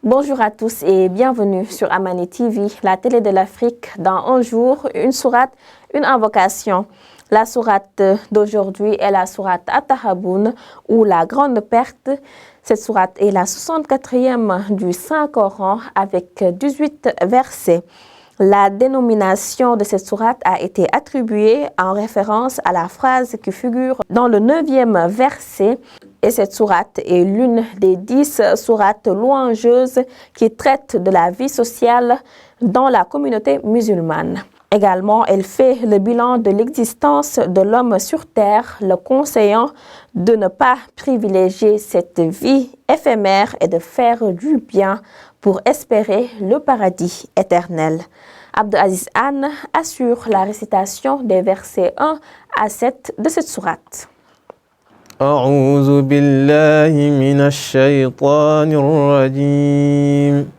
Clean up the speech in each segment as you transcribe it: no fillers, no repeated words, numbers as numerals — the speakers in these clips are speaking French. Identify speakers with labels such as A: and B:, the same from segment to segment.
A: Bonjour à tous et bienvenue sur Amani TV, la télé de l'Afrique. Dans un jour, une sourate, une invocation. La sourate d'aujourd'hui est la sourate At-Tahaboun ou la grande perte. Cette sourate est la 64e du Saint-Coran avec 18 versets. La dénomination de cette sourate a été attribuée en référence à la phrase qui figure dans le 9e verset. Et cette sourate est l'une des 10 sourates louangeuses qui traitent de la vie sociale dans la communauté musulmane. Également, elle fait le bilan de l'existence de l'homme sur terre, le conseillant de ne pas privilégier cette vie éphémère et de faire du bien pour espérer le paradis éternel. Abdou Aziz Anne assure la récitation des versets 1 à 7 de cette sourate.
B: أعوذ بالله من الشيطان الرجيم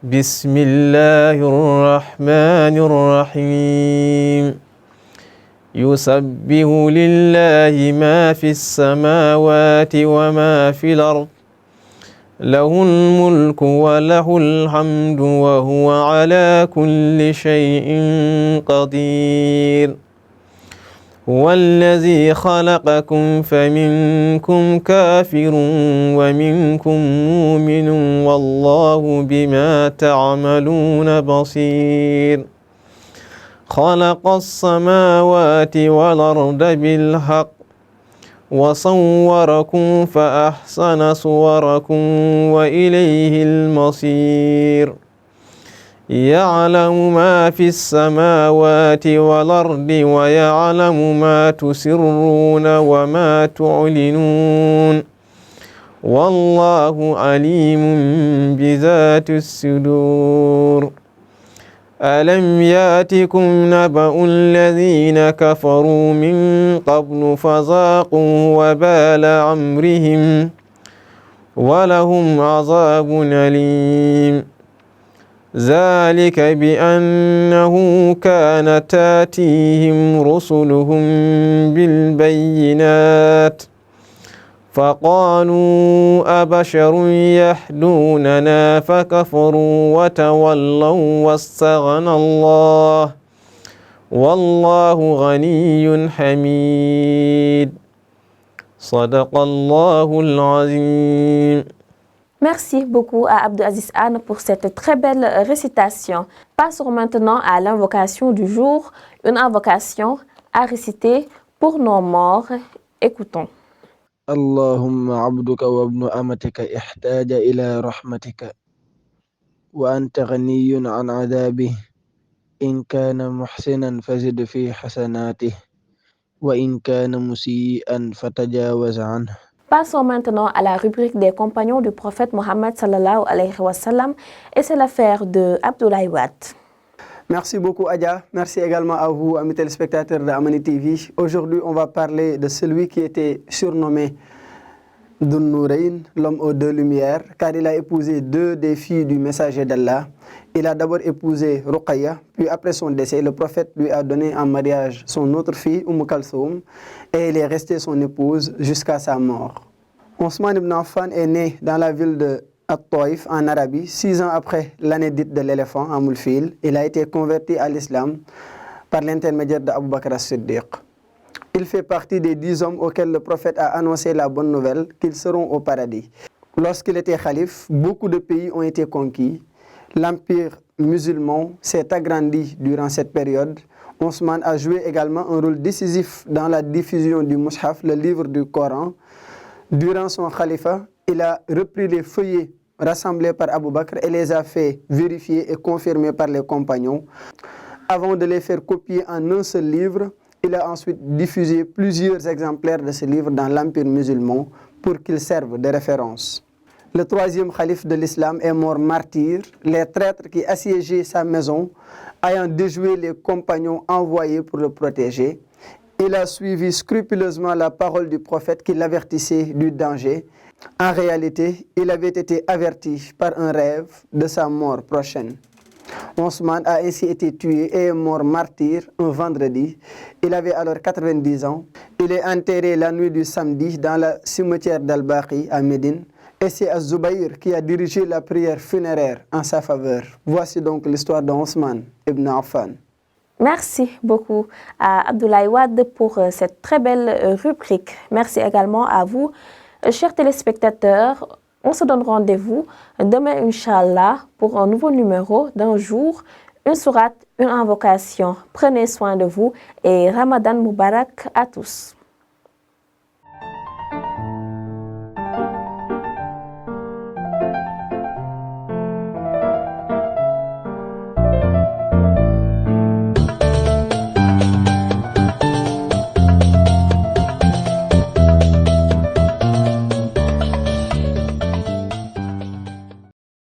B: بسم الله الرحمن الرحيم يسبح لله ما في السماوات وما في الأرض له الملك وله الحمد وهو على كل شيء قدير هو الذي خلقكم فمنكم كافر ومنكم مؤمن والله بما تعملون بصير خلق السماوات والأرض بالحق وصوركم فأحسن صوركم وإليه المصير يعلم ما في السماوات والأرض ويعلم ما تسرون وما تعلنون والله عليم بذات الصدور ألم يأتكم نبأ الذين كفروا من قبل فذاقوا وبال أمرهم ولهم عذاب أليم ذلك بأنه كانت تأتيهم رسلهم بالبينات فقالوا أبشر يهدوننا فكفروا وتولوا واستغنى الله والله غني حميد صدق الله العظيم.
A: Merci beaucoup à Abdou Aziz Anne pour cette très belle récitation. Passons maintenant à l'invocation du jour, une invocation à réciter pour nos morts. Écoutons.
C: اللهم عبدك وابن أمتك احتاج إلى رحمتك وأنت غني عن عذابه إن كان محسنا فزد في حسناته وإن كان مسيئا فتجاوز عنه.
A: Passons maintenant à la rubrique des compagnons du prophète Mohammed sallallahu alayhi wa sallam et c'est l'affaire de Abdoulaye Wade.
D: Merci beaucoup Adja, merci également à vous amis téléspectateurs de Amani TV. Aujourd'hui on va parler de celui qui était surnommé Dhun Nourayn, l'homme aux deux lumières, car il a épousé deux des filles du messager d'Allah. Il a d'abord épousé Ruqayya, puis après son décès, le prophète lui a donné en mariage son autre fille, Kalsoum, et il est resté son épouse jusqu'à sa mort. Ousmane ibn Affan est né dans la ville de At-Taïf en Arabie, 6 ans après l'année dite de l'éléphant à Moulfil. Il a été converti à l'islam par l'intermédiaire d'Abu Bakr as-Siddiq. Il fait partie des 10 hommes auxquels le prophète a annoncé la bonne nouvelle qu'ils seront au paradis. Lorsqu'il était calife, beaucoup de pays ont été conquis. L'empire musulman s'est agrandi durant cette période. Ousmane a joué également un rôle décisif dans la diffusion du Mushaf, le livre du Coran. Durant son califat, il a repris les feuillets rassemblés par Abu Bakr et les a fait vérifier et confirmer par les compagnons. Avant de les faire copier en un seul livre, il a ensuite diffusé plusieurs exemplaires de ce livre dans l'empire musulman pour qu'ils servent de référence. Le troisième calife de l'islam est mort martyr, les traîtres qui assiégeaient sa maison ayant déjoué les compagnons envoyés pour le protéger. Il a suivi scrupuleusement la parole du prophète qui l'avertissait du danger. En réalité, il avait été averti par un rêve de sa mort prochaine. Ousmane a ainsi été tué et est mort martyr un vendredi. Il avait alors 90 ans. Il est enterré la nuit du samedi dans le cimetière d'Al-Baqi à Médine. Et c'est Az-Zubayr qui a dirigé la prière funéraire en sa faveur. Voici donc l'histoire d'Ousmane ibn Affan.
A: Merci beaucoup à Abdoulaye Wade pour cette très belle rubrique. Merci également à vous, chers téléspectateurs. On se donne rendez-vous demain, Inch'Allah, pour un nouveau numéro d'un jour, une sourate, une invocation. Prenez soin de vous et Ramadan Moubarak à tous.